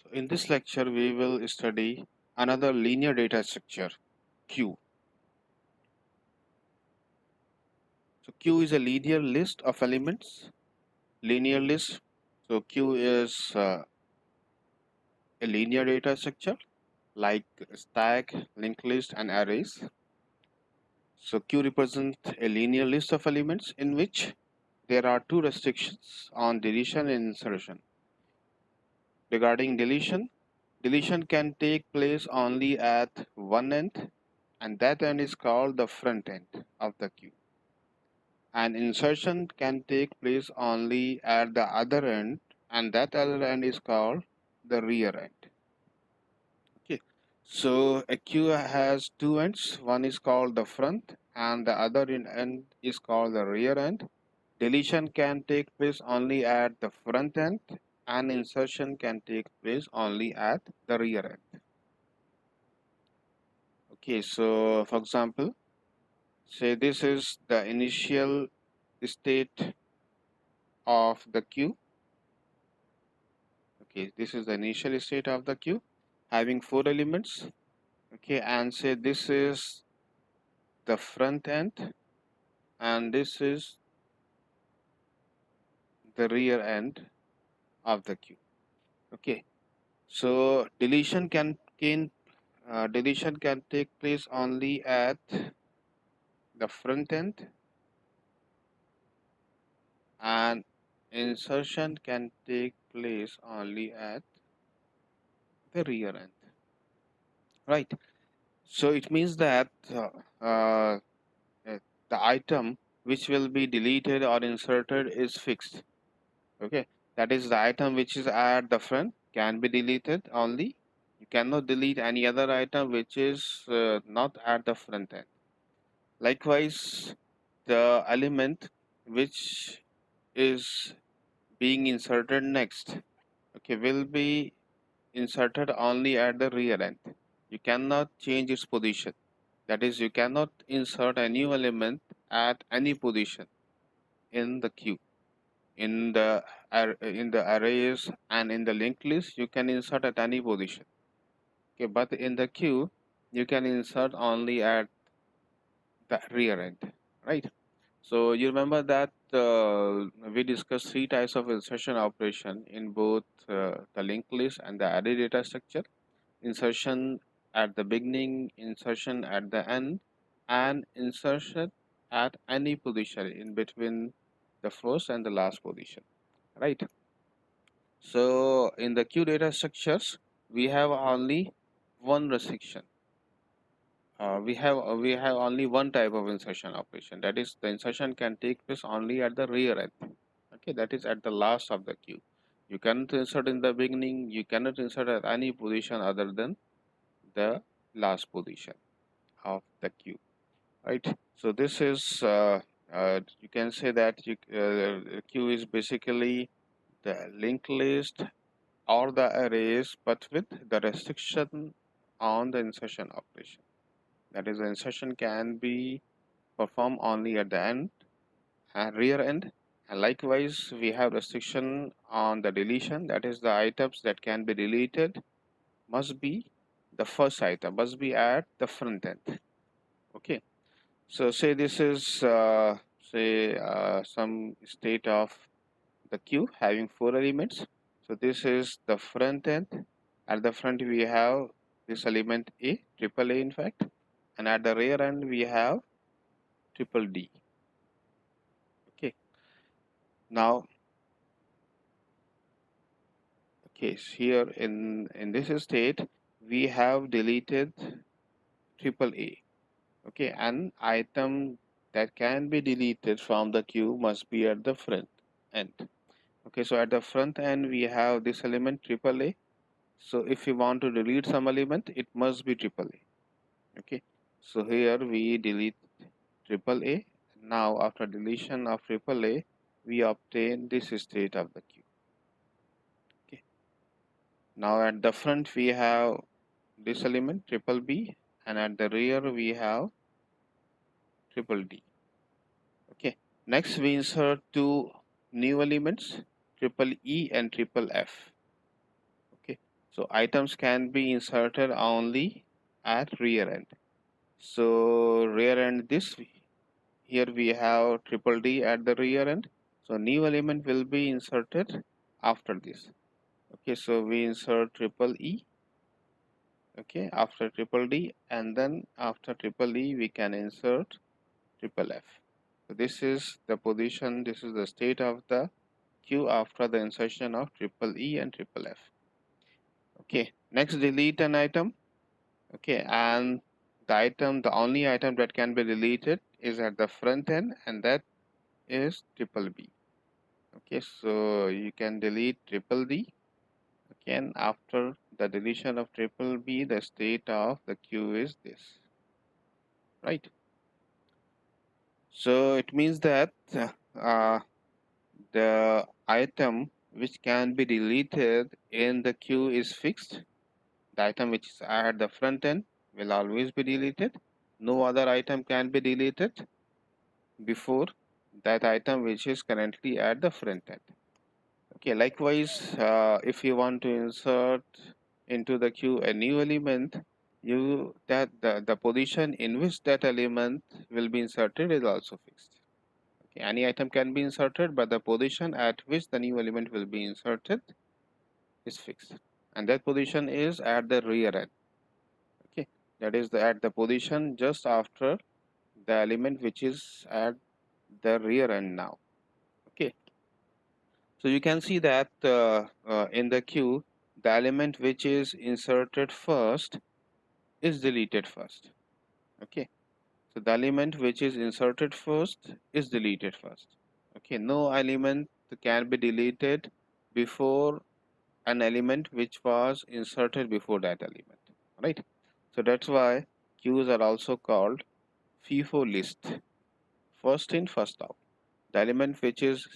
So in this lecture, we will study another linear data structure, Q. So Q is a linear list of elements. Linear list. So Q is a linear data structure like stack, linked list, and arrays. So Q represents a linear list of elements in which there are two restrictions on deletion and insertion. Regarding deletion, deletion can take place only at one end, and that end is called the front end of the queue. And insertion can take place only at the other end, and that other end is called the rear end. Okay, so a queue has two ends. One is called the front, and the other end is called the rear end. Deletion can take place only at the front end, and insertion can take place only at the rear end. Okay, so for example, say this is the initial state of the queue. Okay, this is the initial state of the queue having four elements. Okay, and say this is the front end and this is the rear end of the queue. Okay, so deletion can take place only at the front end, and insertion can take place only at the rear end, right? So it means that uh, the item which will be deleted or inserted is fixed. Okay, that is the item which is at the front can be deleted only. You cannot delete any other item which is not at the front end. Likewise, the element which is being inserted next, okay, will be inserted only at the rear end. You cannot change its position. That is, you cannot insert a new element at any position in the queue. In the arrays and in the linked list, you can insert at any position. Okay, but in the queue, you can insert only at the rear end, right? So you remember that we discussed three types of insertion operation in both the linked list and the array data structure. Insertion at the beginning, insertion at the end, and insertion at any position in between the first and the last position, right? So in the queue data structures, we have only one restriction. We have only one type of insertion operation. That is, the insertion can take place only at the rear end. Okay, that is at the last of the queue. You cannot insert in the beginning. You cannot insert at any position other than the last position of the queue, right? So this is you can say that queue is basically the linked list or the arrays, but with the restriction on the insertion operation. That is, the insertion can be performed only at the end and rear end. And likewise, we have restriction on the deletion. That is, the items that can be deleted must be the first item, must be at the front end. Okay. So say this is some state of the queue having four elements. So this is the front end. At the front we have this element A, triple A in fact, and at the rear end we have triple D. Okay. Now, okay, so here in this state we have deleted triple A. Okay, an item that can be deleted from the queue must be at the front end. Okay, so at the front end we have this element triple A. So if we want to delete some element, it must be triple A. Okay, so here we delete triple A. Now after deletion of triple A, we obtain this state of the queue. Okay, now at the front we have this element triple B, and at the rear we have triple D. Okay, next we insert two new elements, triple E and triple F. Okay, So items can be inserted only at rear end. So rear end this, here we have triple D at the rear end. So new element will be inserted after this. Okay, so we insert triple E, okay, after triple D, and then after triple E we can insert triple F. So this is the position, this is the state of the queue after the insertion of triple E and triple F. Okay, next delete an item. Okay, and the only item that can be deleted is at the front end, and that is triple B. Okay, so you can delete triple D. Again, after the deletion of triple B, the state of the queue is this, right? So it means that uh, the item which can be deleted in the queue is fixed. The item which is at the front end will always be deleted. No other item can be deleted before that item which is currently at the front end. Okay, likewise, if you want to insert into the queue a new element, the position in which that element will be inserted is also fixed. Okay, any item can be inserted, but the position at which the new element will be inserted is fixed, and that position is at the rear end. Okay, that is at the position just after the element which is at the rear end now. Okay, so you can see that in the queue, the element which is inserted first is deleted first. Okay, so the element which is inserted first is deleted first. Okay, no element can be deleted before an element which was inserted before that element, right? So that's why queues are also called FIFO list, first in, first out. The element which is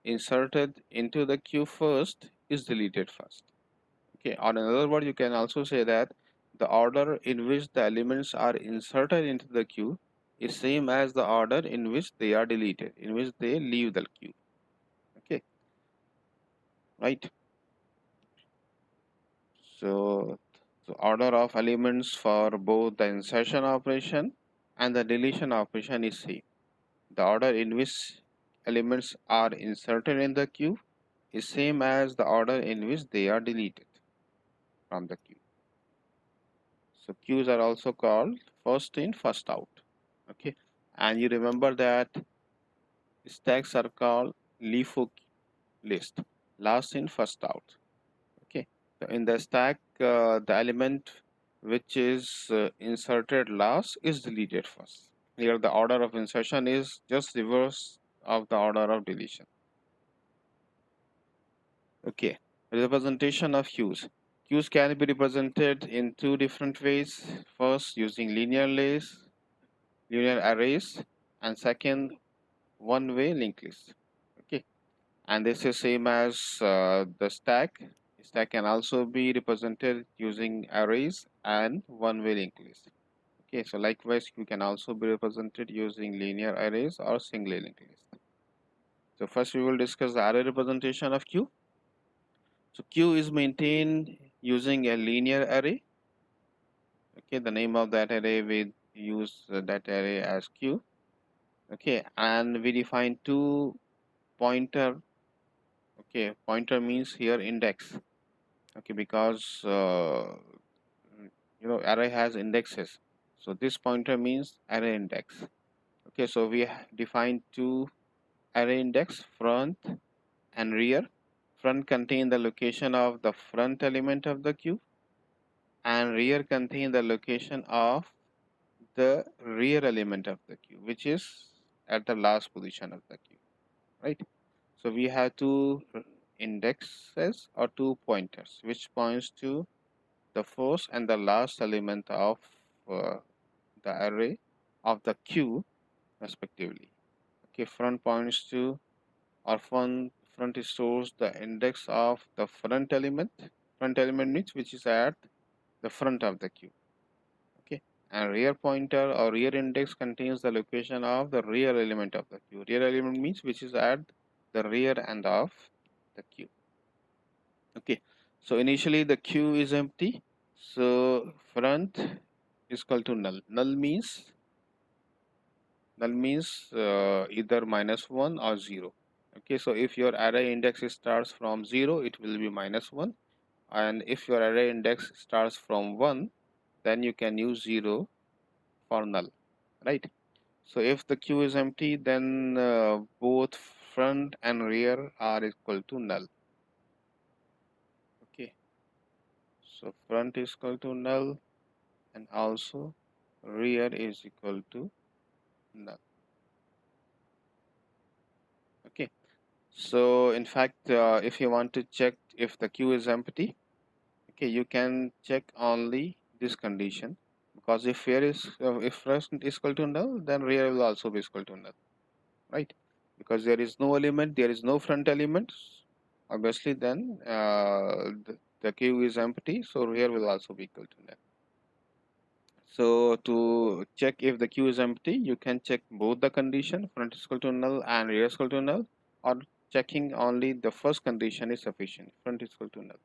inserted into the queue first is deleted first. Okay, on another word, you can also say that the order in which the elements are inserted into the queue is same as the order in which they are deleted, in which they leave the queue. Okay, right? So, the order of elements for both the insertion operation and the deletion operation is same. The order in which elements are inserted in the queue is same as the order in which they are deleted from the queue. So queues are also called first in, first out. Okay, and you remember that stacks are called LIFO list, last in, first out. Okay, so in the stack, the element which is inserted last is deleted first. Here, the order of insertion is just reverse of the order of deletion. Okay, representation of queues. Queues can be represented in two different ways. First, using linear arrays, and second, one-way linked list. Okay, and this is same as the stack. Stack can also be represented using arrays and one-way linked list. Okay, so likewise, you can also be represented using linear arrays or single linked list. So first, we will discuss the array representation of queue. So queue is maintained using a linear array. Okay, the name of that array, we use that array as queue. Okay, and we define two pointer. Okay, pointer means here index. Okay, because array has indexes, so this pointer means array index. Okay, so we define two array index, front and rear. Front contain the location of the front element of the queue, and rear contain the location of the rear element of the queue, which is at the last position of the queue, right? So we have two indexes or two pointers which points to the first and the last element of uh, the array of the queue respectively. Okay, front points to, or front stores the index of the front element. Front element means which is at the front of the queue. Okay, and rear pointer or rear index contains the location of the rear element of the queue. Rear element means which is at the rear end of the queue. Okay, So initially the queue is empty. So front is equal to null. Null means either -1 or 0. Okay, so if your array index starts from 0, it will be -1, and if your array index starts from 1, then you can use 0 for null, right? So if the queue is empty, then both front and rear are equal to null. Okay, so front is equal to null, and also rear is equal to null. Okay, so in fact, if you want to check if the queue is empty, okay, you can check only this condition, because if front is equal to null, then rear will also be equal to null, right? Because there is no element, there is no front element. Obviously, then the queue is empty, so rear will also be equal to null. So to check if the queue is empty, you can check both the condition, front is equal to null and rear is equal to null, or checking only the first condition is sufficient, front is equal to null.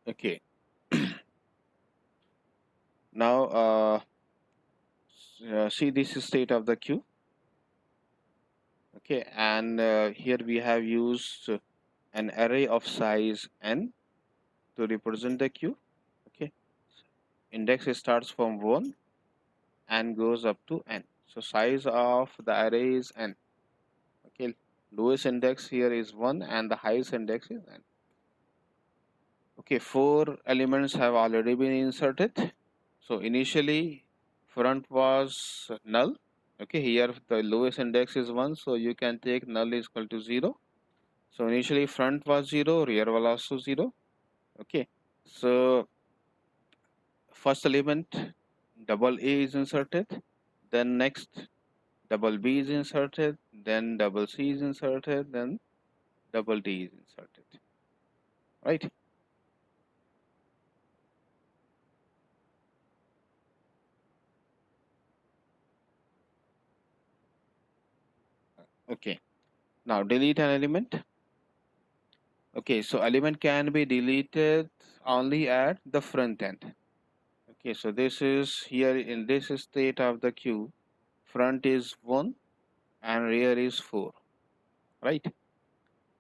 Okay. Now see this is state of the queue. Okay, and here we have used an array of size n to represent the queue. Okay, index starts from 1 and goes up to n. So size of the array is n. Okay, lowest index here is 1 and the highest index is n. Okay, 4 elements have already been inserted. So initially front was null. Okay, here the lowest index is 1, so you can take null is equal to 0. So initially front was 0, rear was also 0. Okay, so first element double A is inserted, then next double B is inserted, then double C is inserted, then double D is inserted, right? Okay, now delete an element. Okay, so element can be deleted only at the front end. Okay, so this is here in this state of the queue, front is 1 and rear is 4, right?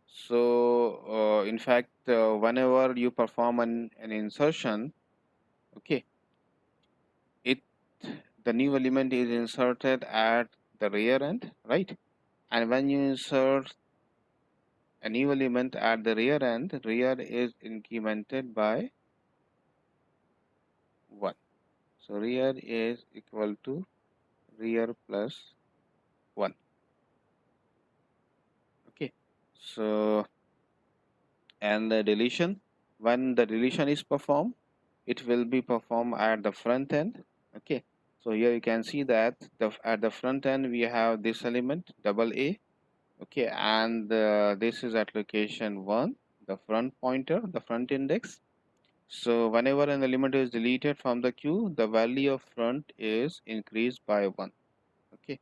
So in fact, whenever you perform an insertion, okay, it the new element is inserted at the rear end, right? And when you insert a new element at the rear end, rear is incremented by 1. So rear is equal to rear plus 1. Okay. So and the deletion, when the deletion is performed, it will be performed at the front end. Okay. So here you can see that at the front end we have this element double A. Okay, and this is at location 1, the front pointer, the front index. So whenever an element is deleted from the queue, the value of front is increased by 1. Okay,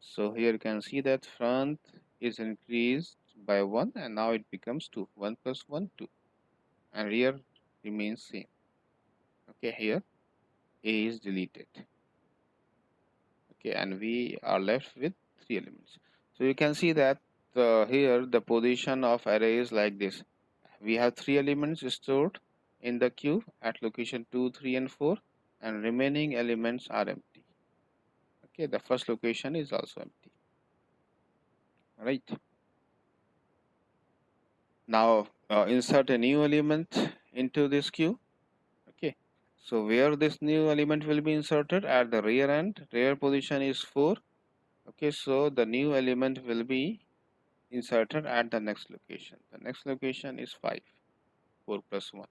so here you can see that front is increased by 1 and now it becomes 2. 1 plus 1, 2. And rear remains same. Okay, here A is deleted. Okay, and we are left with 3 elements. So you can see that here the position of array is like this. We have 3 elements stored in the queue at location 2, 3 and 4, and remaining elements are empty. Okay, the first location is also empty. Right. Now insert a new element into this queue. Okay, so where this new element will be inserted at the rear end, rear position is 4. Okay, so the new element will be inserted at the next location. The next location is 5. 4 plus 1,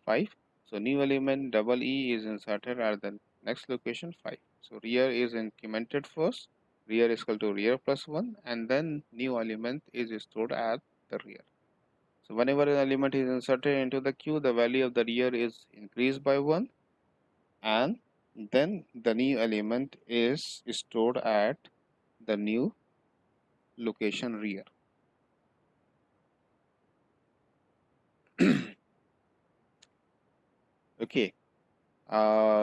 5. So new element double E is inserted at the next location 5. So rear is incremented first. Rear is equal to rear plus 1, and then new element is stored at the rear. So whenever an element is inserted into the queue, the value of the rear is increased by 1, and then the new element is stored at the new location rear. Okay.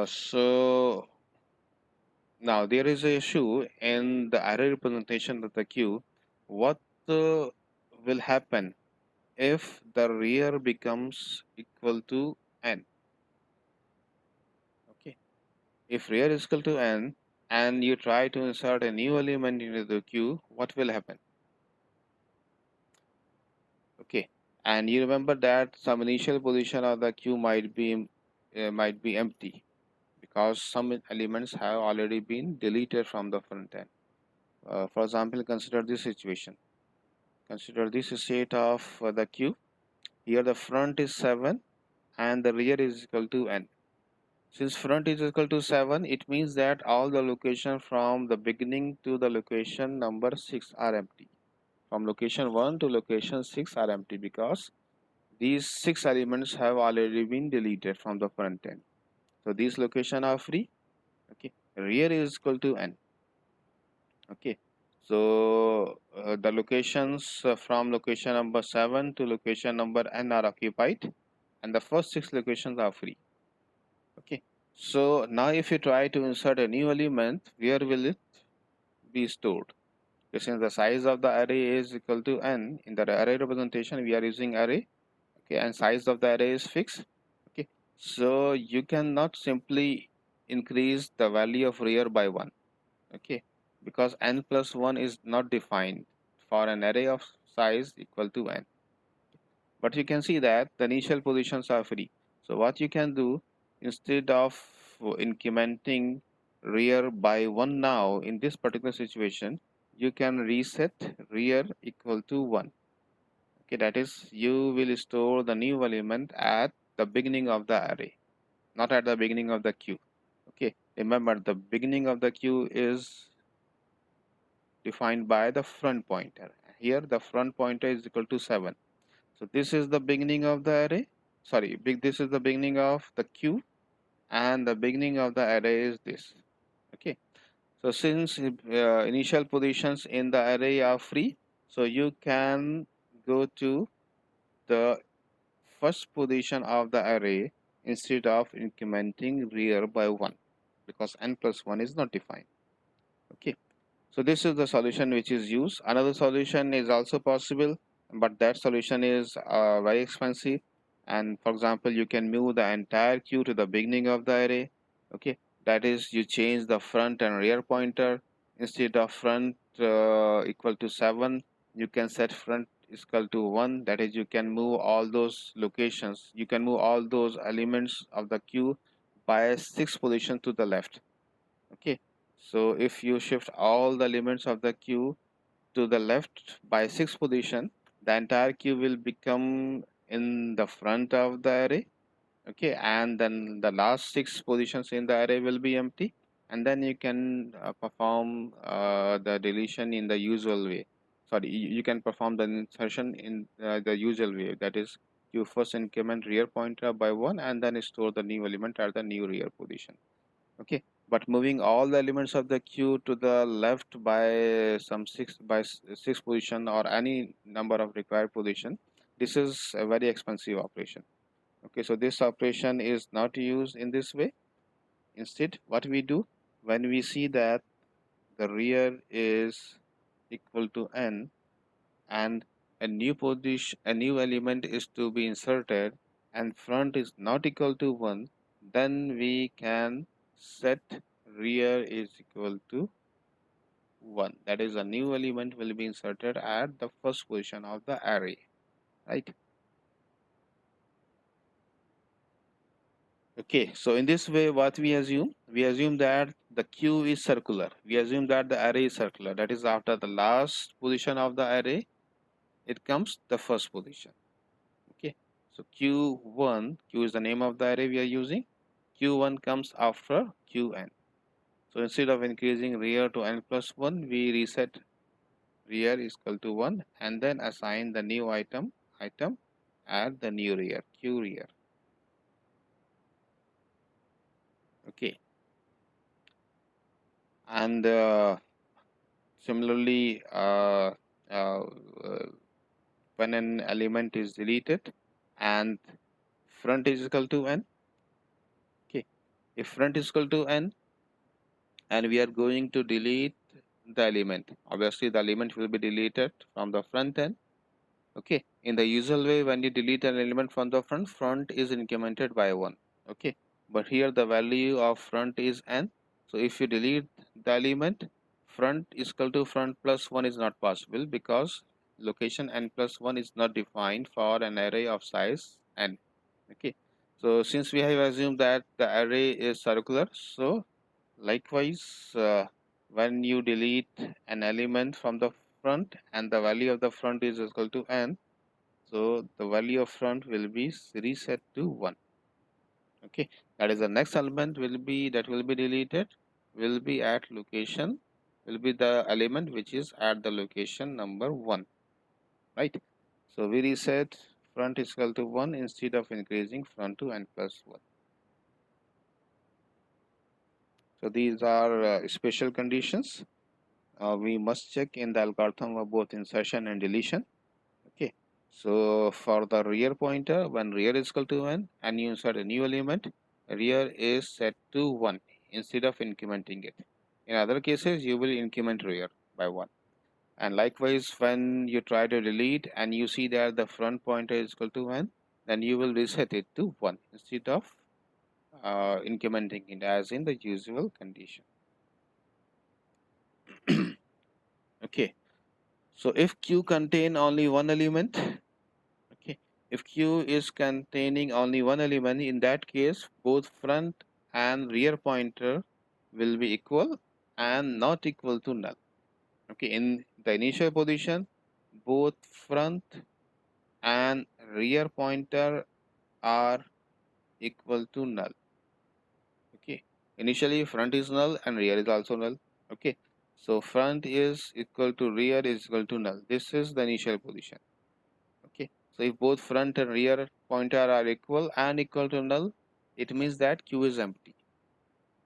So now there is a issue in the array representation of the queue. What will happen if the rear becomes equal to n? Okay. If rear is equal to n and you try to insert a new element into the queue, what will happen? Okay. And you remember that some initial position of the queue might be empty because some elements have already been deleted from the front end. For example, consider this situation. Consider this state of the queue. Here the front is 7 and the rear is equal to n. Since front is equal to 7, it means that all the location from the beginning to the location number 6 are empty. From location 1 to location 6 are empty because these 6 elements have already been deleted from the front end. So these locations are free. Okay. Rear is equal to n. Okay. So the locations from location number 7 to location number n are occupied and the first 6 locations are free. Okay. So now if you try to insert a new element, where will it be stored? Since the size of the array is equal to n, in the array representation we are using array, okay, and size of the array is fixed. Okay. So you cannot simply increase the value of rear by 1. Okay, because n plus 1 is not defined for an array of size equal to n. But you can see that the initial positions are free. So what you can do, instead of incrementing rear by 1 now in this particular situation, you can reset rear equal to 1. Okay, that is you will store the new element at the beginning of the array, not at the beginning of the queue. Okay, remember the beginning of the queue is defined by the front pointer. Here the front pointer is equal to 7. So this is the beginning of the array. Sorry, this is the beginning of the queue and the beginning of the array is this. Okay. So since initial positions in the array are free, so you can go to the first position of the array instead of incrementing rear by 1 because n plus 1 is not defined. Okay. So this is the solution which is used. Another solution is also possible, but that solution is very expensive. And for example, you can move the entire queue to the beginning of the array. Okay, that is you change the front and rear pointer. Instead of front equal to 7, you can set front is equal to 1. That is you can move all those locations. You can move all those elements of the queue by 6 position to the left. Okay, so if you shift all the elements of the queue to the left by 6 position, the entire queue will become in the front of the array. Okay, and then the last 6 positions in the array will be empty, and then you can perform the deletion in the usual way. Sorry, you can perform the insertion in the usual way. That is, you first increment rear pointer by 1 and then store the new element at the new rear position. Okay, but moving all the elements of the queue to the left by some 6 position or any number of required position, this is a very expensive operation. Okay, so this operation is not used in this way. Instead, what we do, when we see that the rear is equal to n and a new element is to be inserted and front is not equal to 1, then we can set rear is equal to 1. That is, a new element will be inserted at the first position of the array, right? Okay, so in this way, what we assume? We assume that the queue is circular. We assume that the array is circular. That is, after the last position of the array, it comes the first position. Okay, so Q1, Q is the name of the array we are using. Q1 comes after Qn. So instead of increasing rear to n plus 1, we reset rear is equal to 1 and then assign the new item at the new rear, Q rear. Okay, and similarly, uh, when an element is deleted and front is equal to n, If front is equal to n and we are going to delete the element, obviously the element will be deleted from the front end. Okay, in the usual way, when you delete an element from the front is incremented by 1. Okay, but here the value of front is n. So if you delete the element, front is equal to front plus 1 is not possible because location n plus 1 is not defined for an array of size n. Okay, so since we have assumed that the array is circular, so likewise, when you delete an element from the front and the value of the front is equal to n, so the value of front will be reset to 1. Okay, that is the next element will be deleted, will be at location, will be the element which is at the location number 1, right? So we reset front is equal to 1 instead of increasing front to n plus 1. So these are special conditions we must check in the algorithm of both insertion and deletion. Okay, so for the rear pointer, when rear is equal to 1 and you insert a new element, rear is set to 1 instead of incrementing it. In other cases, you will increment rear by 1. And likewise, when you try to delete and you see that the front pointer is equal to 1, then you will reset it to 1 instead of incrementing it as in the usual condition. Okay, so if Q contain only one element, okay, if Q is containing only one element, in that case, both front and rear pointer will be equal and not equal to null. Okay, in the initial position, both front and rear pointer are equal to null. Okay, initially front is null and rear is also null. Okay, so front is equal to rear is equal to null. This is the initial position. Okay, so if both front and rear pointer are equal and equal to null, it means that Q is empty.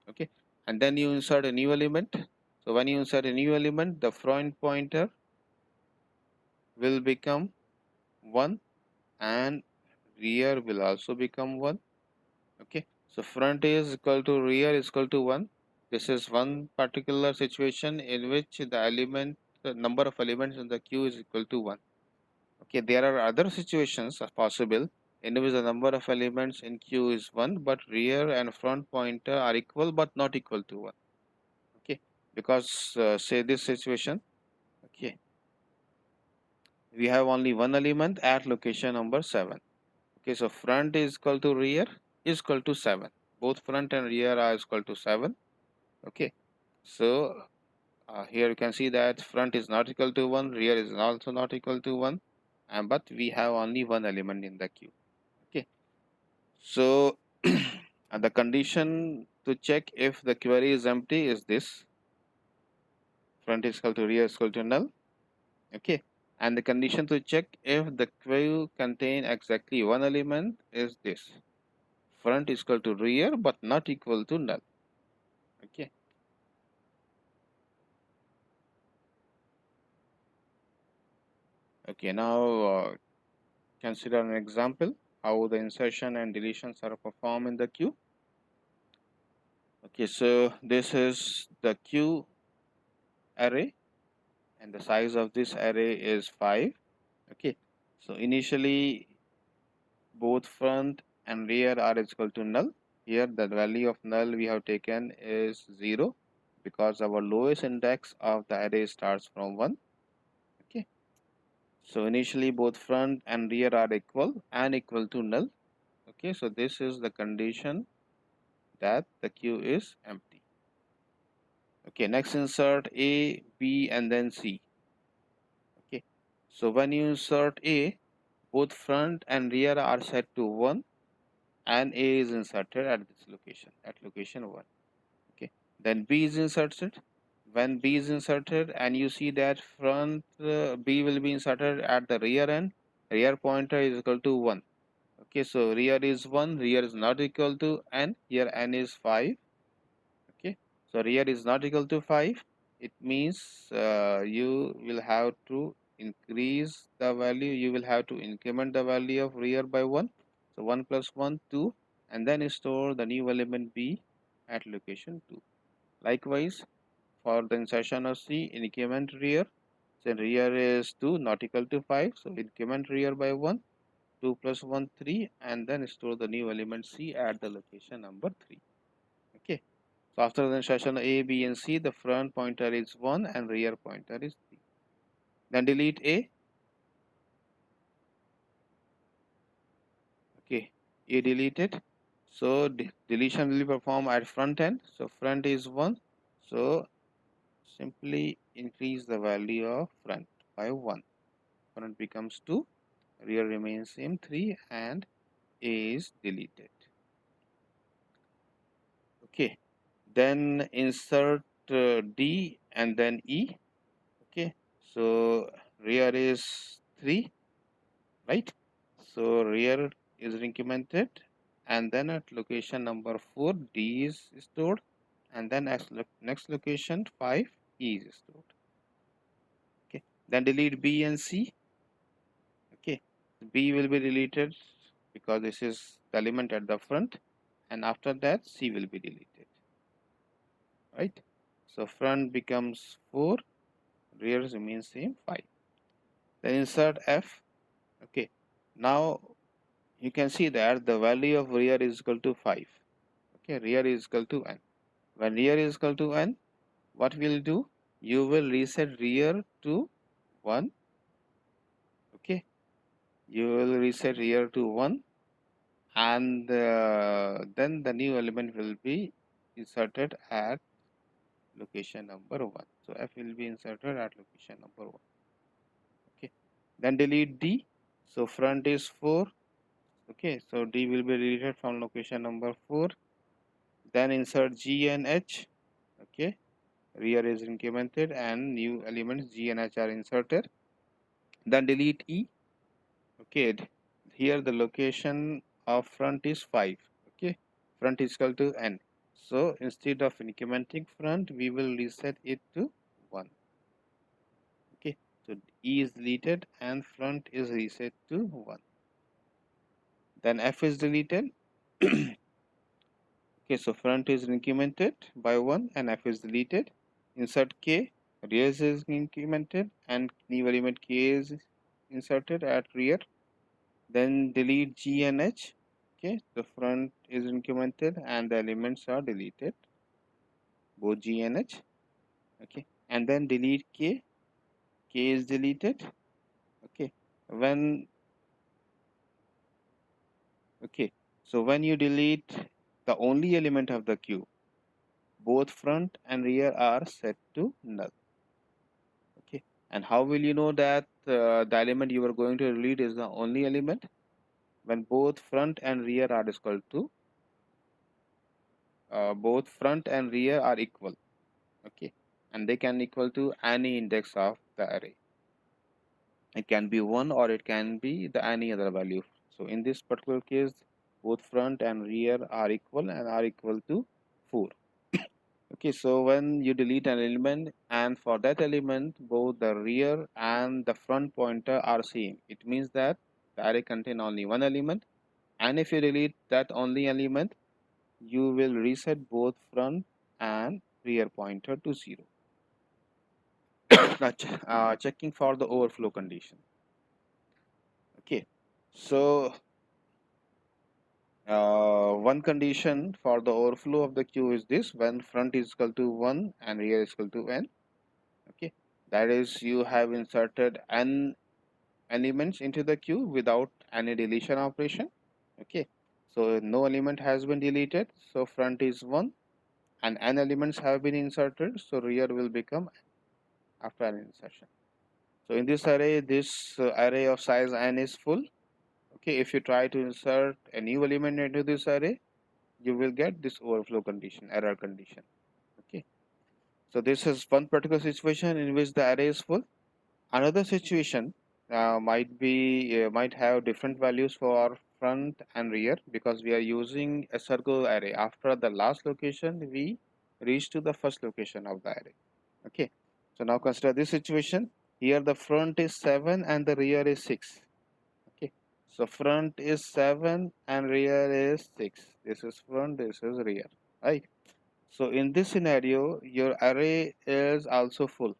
Okay, and then you insert a new element. So when you insert a new element, the front pointer will become 1 and rear will also become 1. Okay, so front is equal to rear is equal to 1. This is one particular situation in which the number of elements in the queue is equal to 1. Okay, there are other situations possible in which the number of elements in queue is 1, but rear and front pointer are equal but not equal to 1. Okay, because say this situation, okay, we have only one element at location number 7. Okay, so front is equal to rear is equal to 7. Both front and rear are equal to 7. Okay, so here you can see that front is not equal to 1, rear is also not equal to 1, and but we have only one element in the queue. Okay, so and the condition to check if the query is empty is this: front is equal to rear is equal to null. Okay, and the condition to check if the queue contain exactly one element is this: front is equal to rear but not equal to null. Okay, okay, now consider an example how the insertion and deletions are performed in the queue. Okay, so this is the queue array and the size of this array is 5. Okay, so initially both front and rear are equal to null. Here the value of null we have taken is 0 because our lowest index of the array starts from 1. Okay, so initially both front and rear are equal and equal to null. Okay, so this is the condition that the queue is empty. Okay, next insert A, B and then C. Okay, so when you insert A, both front and rear are set to 1 and A is inserted at this location, at location 1. Okay, then B is inserted. When B is inserted and you see that front B will be inserted at the rear end, rear pointer is equal to 1. Okay, so rear is 1, rear is not equal to n, here n is 5. Okay, so rear is not equal to 5. It means you will have to increase the value, you will have to increment the value of rear by 1. So 1 plus 1, 2, and then store the new element B at location 2. Likewise, for the insertion of C, increment rear. So rear is 2 not equal to 5. So increment rear by 1, 2 plus 1, 3, and then store the new element C at the location number 3. Okay. So after the insertion A, B, and C, the front pointer is 1 and rear pointer is 3. Then delete A. Okay. A deleted. So deletion will be performed at front end. So front is 1. So simply increase the value of front by 1. Front becomes 2. Rear remains same 3 and A is deleted. Okay. Then insert D and then E. Okay. So rear is 3, right? So rear is incremented and then at location number 4 D is stored and then as next location 5 E is stored. Okay. Then delete B and C. Okay. B will be deleted because this is the element at the front and after that C will be deleted, right? So front becomes 4, rear remains same 5. Then insert F. Okay. Now you can see that the value of rear is equal to 5. Okay, rear is equal to n. When rear is equal to n, what will do? You will reset rear to 1. Okay, you will reset rear to 1 and then the new element will be inserted at location number 1. So F will be inserted at location number 1. Okay, then delete D. So front is 4. Okay, so D will be deleted from location number 4. Then insert G and H. Okay, rear is incremented and new elements G and H are inserted. Then delete E. Okay, here the location of front is 5. Okay, front is equal to n. So instead of incrementing front, we will reset it to 1. Okay, so E is deleted and front is reset to 1. Then F is deleted. Okay, so front is incremented by 1 and F is deleted. Insert K, rear is incremented and new element K is inserted at rear. Then delete G and H. Okay, the front is incremented and the elements are deleted, both G and H. Okay, and then delete K. K is deleted. Okay, when okay, so when you delete the only element of the queue, both front and rear are set to null. Okay, and how will you know that the element you are going to delete is the only element? When both front and rear are equal to both front and rear are equal. Okay, and they can equal to any index of the array. It can be 1 or it can be the any other value. So in this particular case, both front and rear are equal and are equal to 4. Okay, so when you delete an element and for that element both the rear and the front pointer are same, it means that the array contain only one element, and if you delete that only element, you will reset both front and rear pointer to 0. Now checking for the overflow condition. Okay, so one condition for the overflow of the queue is this: when front is equal to 1 and rear is equal to n. Okay, that is you have inserted n elements into the queue without any deletion operation. Okay, so no element has been deleted, so front is 1 and n elements have been inserted, so rear will become after an insertion. So in this array, this array of size n is full. Okay, if you try to insert a new element into this array, you will get this overflow condition, error condition. Okay, so this is one particular situation in which the array is full. Another situation might have different values for front and rear because we are using a circle array. After the last location, we reach to the first location of the array. Okay, so now consider this situation. Here the front is 7 and the rear is 6. Okay, so front is 7 and rear is 6. This is front, this is rear, right? So in this scenario, your array is also full.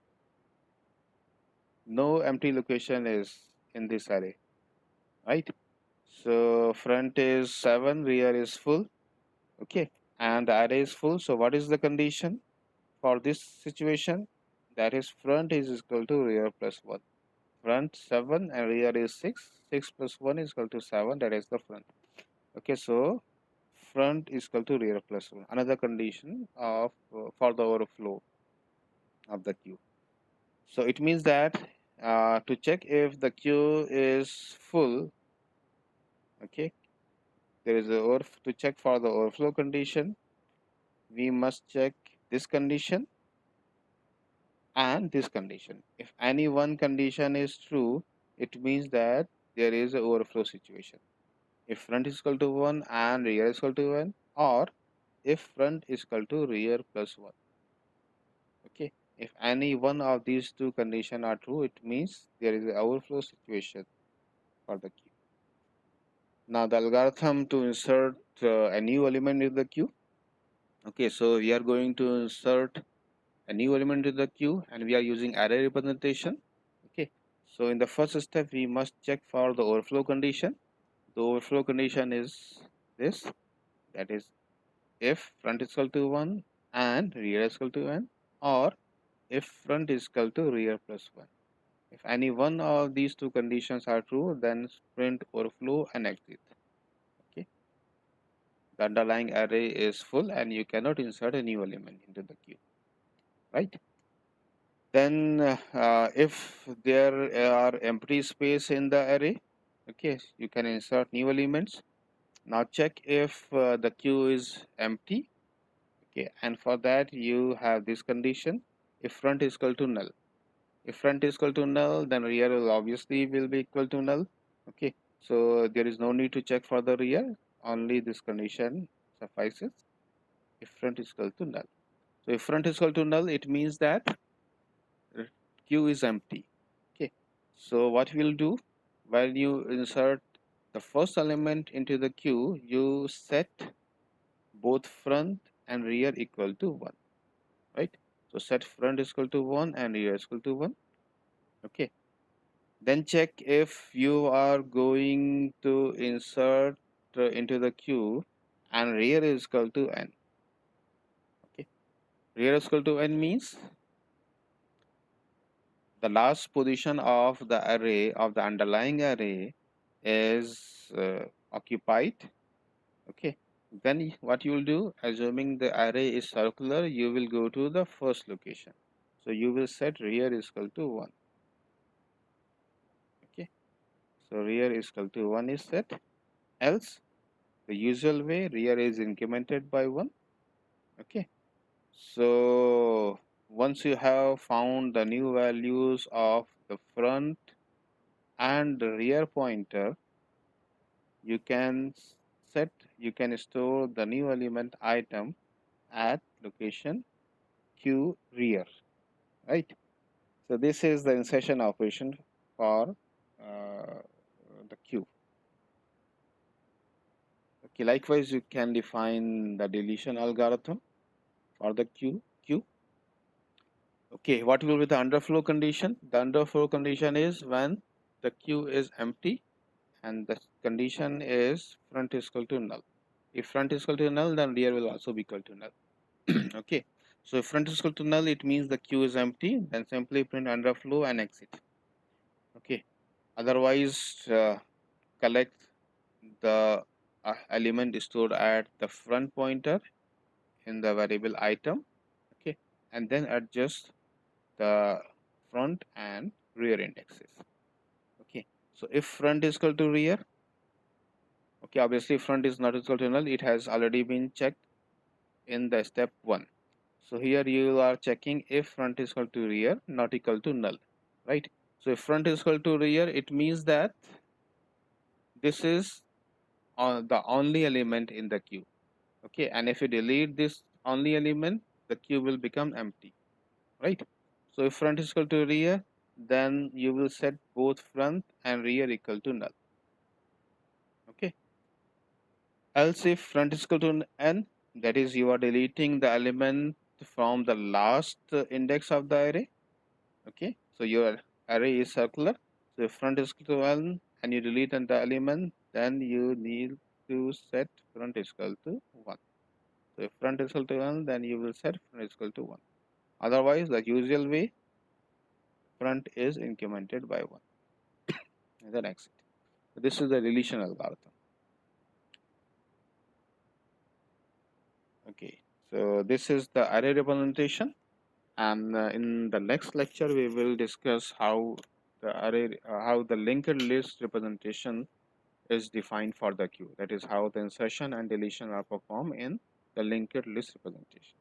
No empty location is in this array, right? So front is 7, rear is full, okay, and the array is full. So what is the condition for this situation? That is front is equal to rear plus 1. Front 7 and rear is 6. 6 plus 1 is equal to 7. That is the front. Okay, so front is equal to rear plus 1. Another condition of for the overflow of the queue. So it means that to check if the queue is full, okay, there is a to check for the overflow condition, we must check this condition and this condition. If any one condition is true, it means that there is a overflow situation. If front is equal to 1 and rear is equal to 1, or if front is equal to rear plus 1. Okay, if any one of these two conditions are true, it means there is an overflow situation for the queue. Now the algorithm to insert a new element in the queue. Okay, so we are going to insert a new element in the queue and we are using array representation. Okay, so in the first step we must check for the overflow condition. The overflow condition is this, that is if front is equal to 1 and rear is equal to 1, or if front is equal to rear plus 1. If any one of these two conditions are true, then print overflow and exit. Okay, the underlying array is full and you cannot insert a new element into the queue, right? Then if there are empty space in the array, okay, you can insert new elements. Now check if the queue is empty, okay, and for that you have this condition, if front is equal to null. If front is equal to null, then rear will obviously will be equal to null, okay, so there is no need to check for the rear, only this condition suffices if front is equal to null. So if front is equal to null, it means that queue is empty. Okay, so what we'll do, while you insert the first element into the queue, you set both front and rear equal to 1, right? So set front is equal to 1 and rear is equal to 1. Okay, then check if you are going to insert into the queue and rear is equal to n. Okay, rear is equal to n means the last position of the array, of the underlying array, is occupied. Okay, then what you will do, assuming the array is circular, you will go to the first location, so you will set rear is equal to 1. Okay, so rear is equal to 1 is set, else the usual way rear is incremented by 1. Okay, so once you have found the new values of the front and the rear pointer, you can set, you can store the new element item at location q rear, right? So this is the insertion operation for the queue. Okay, likewise you can define the deletion algorithm for the queue. Okay, what will be the underflow condition? The underflow condition is when the queue is empty and the condition is front is equal to null. If front is equal to null, then rear will also be equal to null. Okay, so if front is equal to null, it means the queue is empty, then simply print underflow and exit. Okay, otherwise collect the element stored at the front pointer in the variable item, okay, and then adjust the front and rear indexes. Okay, so if front is equal to rear, okay, obviously front is not equal to null, it has already been checked in the step 1. So here you are checking if front is equal to rear, not equal to null, right? So if front is equal to rear, it means that this is the only element in the queue. Okay, and if you delete this only element, the queue will become empty, right? So if front is equal to rear, then you will set both front and rear equal to null. Okay, else if front is equal to n, That is, you are deleting the element from the last index of the array. Okay, so your array is circular. So if front is equal to 1 and you delete the element, then you need to set front is equal to 1. So if front is equal to 1, then you will set front is equal to 1. Otherwise, the usual way, front is incremented by 1 and then exit. So this is the deletion algorithm. Okay, so this is the array representation, and in the next lecture we will discuss how how the linked list representation is defined for the queue. That is how the insertion and deletion are performed in the linked list representation.